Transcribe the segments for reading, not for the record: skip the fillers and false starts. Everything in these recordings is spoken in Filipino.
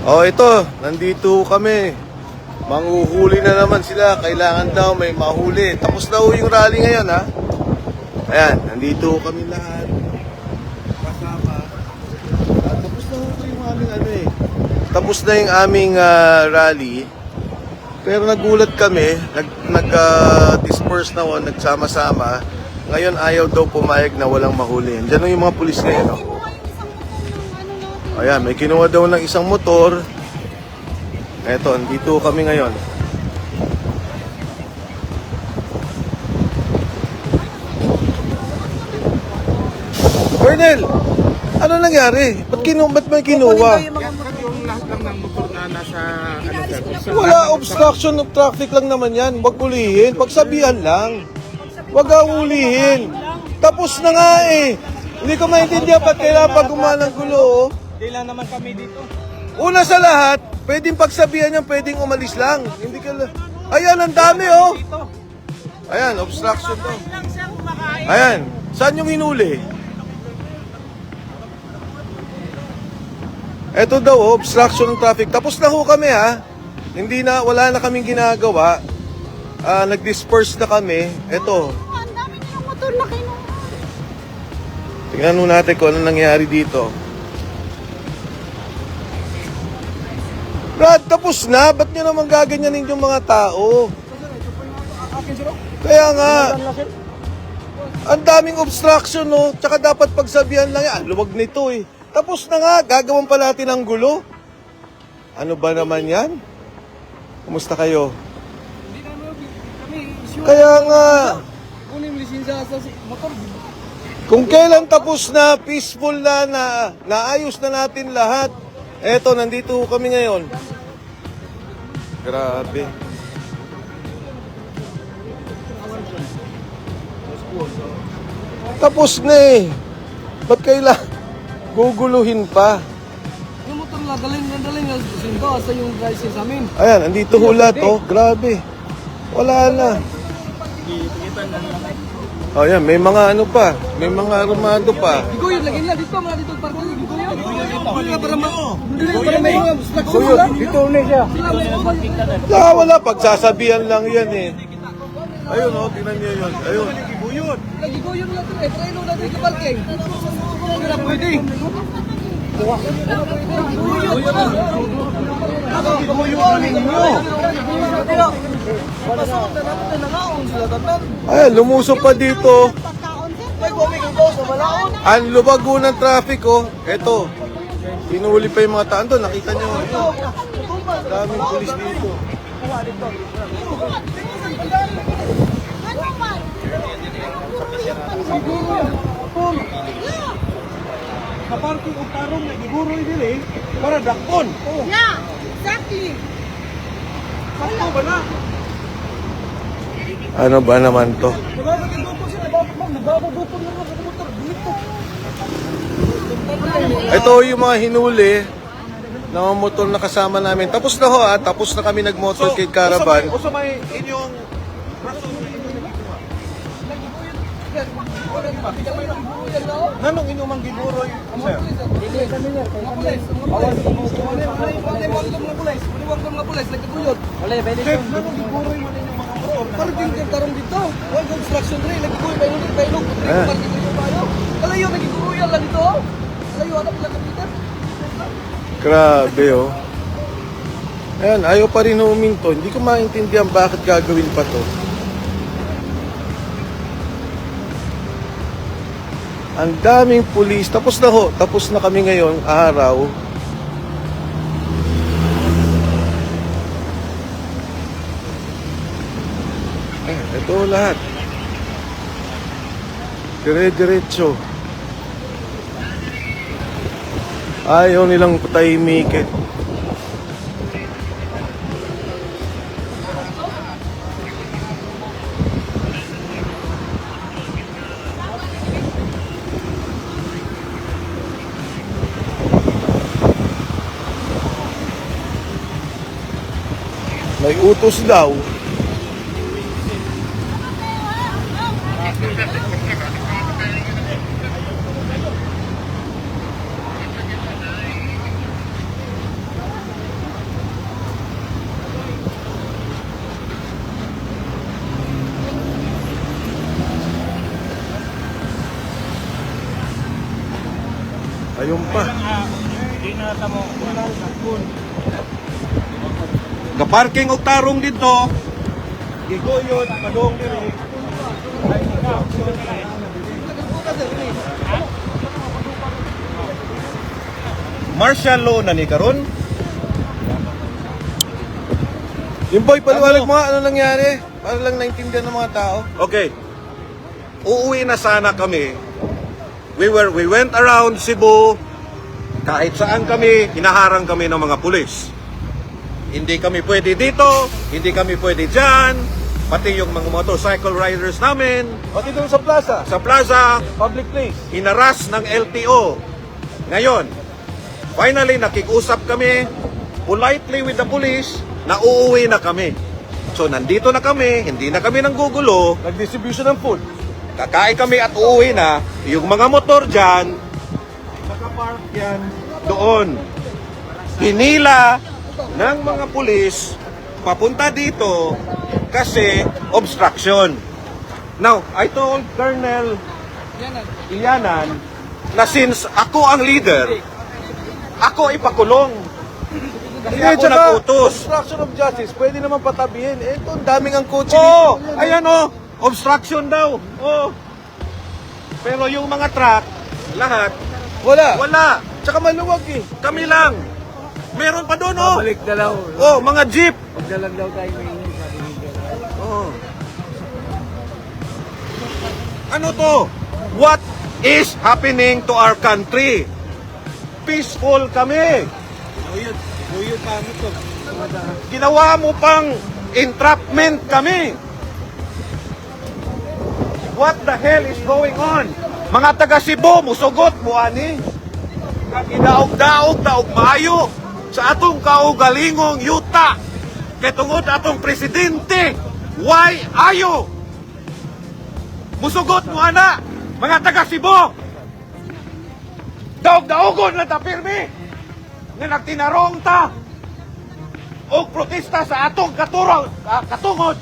Oh, ito, nandito kami. Manghuhuli na naman sila. Kailangan daw may mahuli. Tapos na ho yung rally ngayon, ha? Ayan, nandito kami lahat. Kasama. Tapos na ho yung aming Tapos na yung aming rally. Pero nagulat kami. Nag-disperse na ho, nagsama-sama. Ngayon ayaw daw pumayag na walang mahuli. Diyan yung mga pulis ngayon, no? Ayan, may kinuha daw ng isang motor. Eto, dito kami ngayon. Colonel, ano nangyari? Ba't may kinuha? Yung lahat lang ng motor na nasa Wala, obstruction of traffic lang naman yan. Huwag ulihin, pagsabihan lang. Huwag ulihin. Tapos na nga eh. Hindi ko maintindihan ba't kailangan pag gumalang gulo, oh. Hindi lang naman kami dito. Una sa lahat, pwedeng pagsabihan yan, pwedeng umalis lang. Hindi ka lang. Ayan, ang dami, oh. Ayan, obstruction to. Ayan, saan yung hinuli? Eto daw, oh, obstruction ng traffic. Tapos na ho kami, ha. Hindi na, wala na kaming ginagawa. Nag-disperse na kami. Eto. Ang dami nilang motor na kinuha. Tingnan mo natin kung ano nangyari dito. Brad, tapos na. Ba't nyo naman gaganyanin yung mga tao? Kaya nga, ang daming obstruction, no? Tsaka dapat pagsabihan lang yan. Luwag nito, eh. Tapos na nga, gagawan pa natin ng gulo. Ano ba naman yan? Kumusta kayo? Kaya nga, kung kailan tapos na, peaceful na, naayos na natin lahat. Eto, nandito kami ngayon. Grabe. Tapos na eh. Ba't kailan guguluhin pa? Yung motor na dalhin yung sindo sa yung license amin. Ayan, nandito hula to. Grabe. Wala na. Oh, yan, may mga ano pa. May mga armado pa. Giguyod lagi nila dito mga dito parko giguyod. Hindi para may obstruction sila. Dito na siya. Wala. Pagsasabihan lang yan eh. Ayun, oh, tingnan niyo yun. Ayun. Giguyod lang eh. Traino natin sa parking. Hindi na pwede. Ayan, lumusok pa dito. Ang lubago ng traffic, oh. Eto. Pinuhuli pa yung mga taan doon. Nakita niyo. Daming pulis dito. Kaparking o tarong na giguroy dili para dakon. Yeah, exactly. Sakto ba na? Ano ba naman to? Ito yung mga hinuli na mga motor na kasama namin. Tapos na ho, tapos na kami nag-motorcade caravan. Usa may inyong nanong inyong giburoy, sir? Sir, nanong giburoy man inyong mga motor? Parking yung tarong dito. Wala obstruction rin. Nagiguyod pa yun. Parking dito tayo. Kalayo nagiguruyan lang dito. Kalayo anak lang dito. Grabe, oh. Ayan, ayaw pa rin huminto. Hindi ko maintindihan bakit gagawin pa to. Ang daming pulis. Tapos na ho. Tapos na kami ngayon, araw. Ito lahat. Dire-diretso. Ayaw nilang patahimikin. May utos daw. Ayun pa. Gaparking og tarong dito. Giguyod, padong diri. Martial law na ni karon. Yung boy, paliwanag mo nga ano nangyari. Para lang naintindihan ng mga tao. Okay. Uuwi na sana kami. We went around Cebu. Kahit saan kami, hinaharang kami ng mga pulis. Hindi kami pwede dito, hindi kami pwede dyan. Pati yung mga motorcycle riders namin Pati doon sa plaza. sa plaza, Public place. hinaras ng LTO. Ngayon, finally nakikusap kami politely with the police na uuwi na kami. So nandito na kami, hindi na kami nanggugulo. Nag-distribution ng food. Kakain kami at uuwi na. Yung mga motor dyan, nakapark yan doon. Hinila ng mga pulis papunta dito kasi obstruction. Now, I told Colonel Ilianan na since ako ang leader, ako ipakulong. Kasi ako nagutos. Obstruction of justice, pwede naman patabihin. Eh, ito, ang daming ang kotse Oh, dito. ayan oh, obstruction daw. Oh. Pero yung mga truck, lahat, Wala. wala. Tsaka maluwag eh. Kami lang. Meron pa doon, oh. Balik na lang. Oh, mga jeep. Magdalag daw tayo may Oh. Ano to? What is happening to our country? Peaceful kami. Ginawa mo pang entrapment kami. What the hell is going on? Mga taga Cebu, musugot mo ani. Kaginaog-daog daog maayo sa atong kaugalingong yuta. Kay tungod atong presidente, why ayo? Musugot mo ana, mga taga Cebu. Daog-daogon lang ta pirmi. Nga nagtinarong ta og protesta sa atong katungod.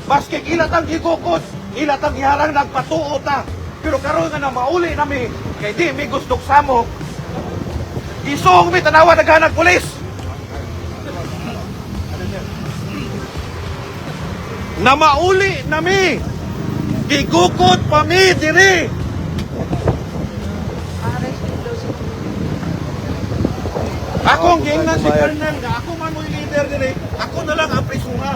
Baski ilat ang gigukod, ilat ang iharang nagpatuo ta. Pero karon nga na mauli nami kay di mi gustong samok. Isong mi tanawa naghanag pulis. Na mauli nami. Gigukod pa mi diri. Akong gingnan si Colonel nga ako man mo'y leader diri. Ako na lang ang prisuna.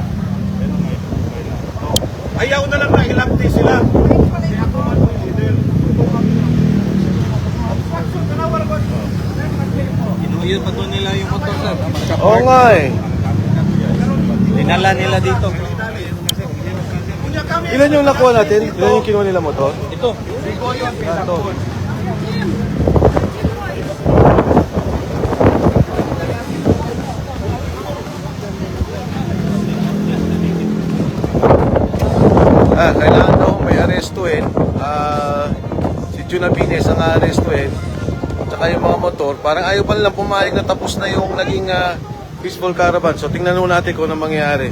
Ayaw na lang na ilapti sila. Ako man mo'y leader. Inuyod pa to nila yung motor, sir. Oo nga eh. Dinala nila dito. Ilan yung nakuha natin? Ilan yung kinuha nila motor? Ito. Ito. Kailangan daw may arestuin. Si Junapines ang arestuin. Tsaka yung mga motor. Parang ayaw pa nilang pumayag na tapos na yung naging peaceful caravan. So tingnan mo natin kung ano mangyayari.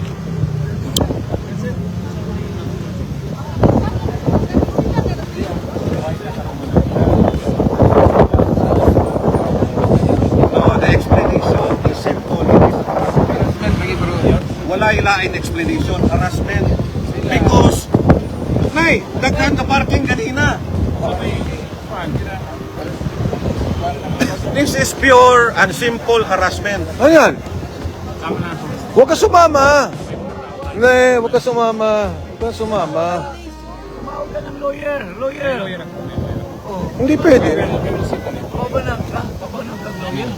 No, the explanation is simple. Wala ilain explanation, harassment. Because, nay, daghan ka parking kanina. This is pure and simple harassment. Ano yan? Huwag ka sumama. Hindi, huwag ka sumama. Huwag ka sumama. Tumawag ka ng lawyer. Lawyer. Hindi pwede. Pabanang lawyer.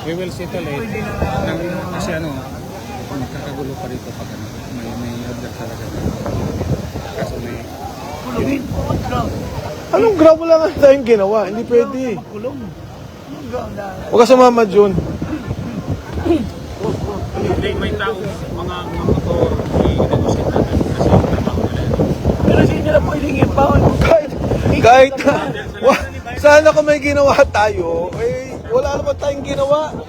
We will settle it. Kasi ano, magkakagulo pa rito pag ano, may order talaga. Kaso may... Kulungin po. Anong grab wala nga tayong ginawa? Hindi pwede. Kulong. Huwag ka sumama, Jun. Hindi, may tao, mga motor, i-negotiate natin kasi yung trabaho nila. Pero hindi nila pwedeng i-pound. Kahit sana kung may ginawa tayo, eh, wala naman tayong ginawa. Kung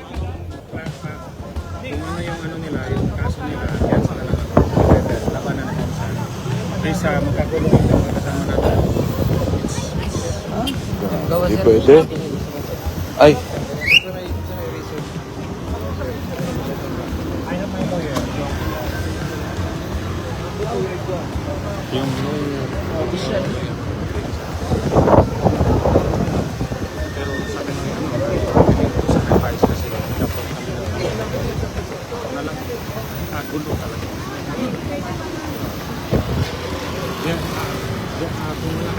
ano yung ano nila, yung kaso nila, yan sila lang. Labanan na kung saan. Kaysa magkagulo yung kasama natin. Hindi pwede. Ay, Yung official. Pero sabi ng sacrifice kasi dapat nalang gulo talaga. Yan, yung ako lang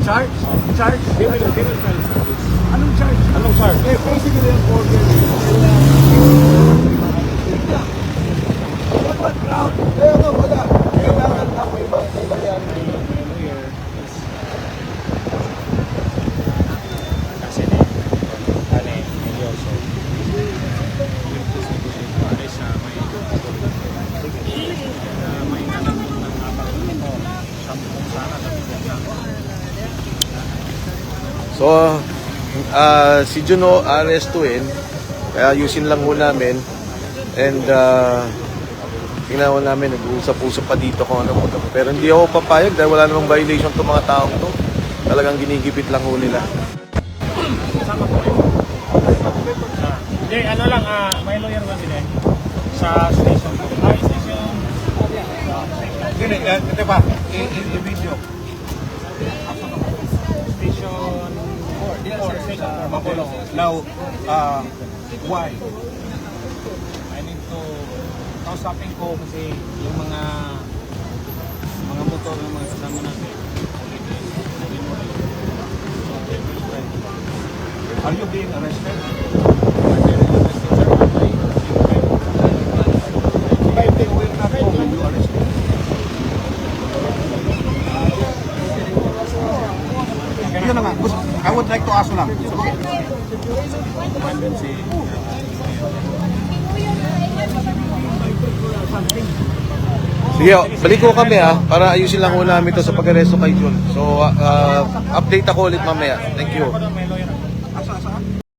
Charge? Charge? They will file charges. Anong charge? Anong charge? Eh, basically, ang order. Background. Kaya nga wala. Kailangan ako iba. Kasi medyo so pare sa may nalang ng abang mo sampung sana so, si Juno arestuin, kaya ayusin lang ho namin. And, tingnan ho namin, nag-uusap-usap pa dito kung ano mo. Pero hindi ako papayag dahil wala namang violation itong mga taong to. Talagang ginigipit lang ho nila. sama ko Jay, ano lang, may lawyer lang din sa station. Station. Hindi, ito ba? I-video. Station 4. Station 4. Mapulo. Now, why? I need to kausapin ko kasi yung mga motor ng mga kasama natin. Are you being arrested? I think we're not going to arrest you. Yun na nga. I would like to ask lang. Sige, balik ko kami para ayusin lang ho namin to sa pag-aresto kay Jun. So, update ako ulit mamaya. Thank you. May lawyer.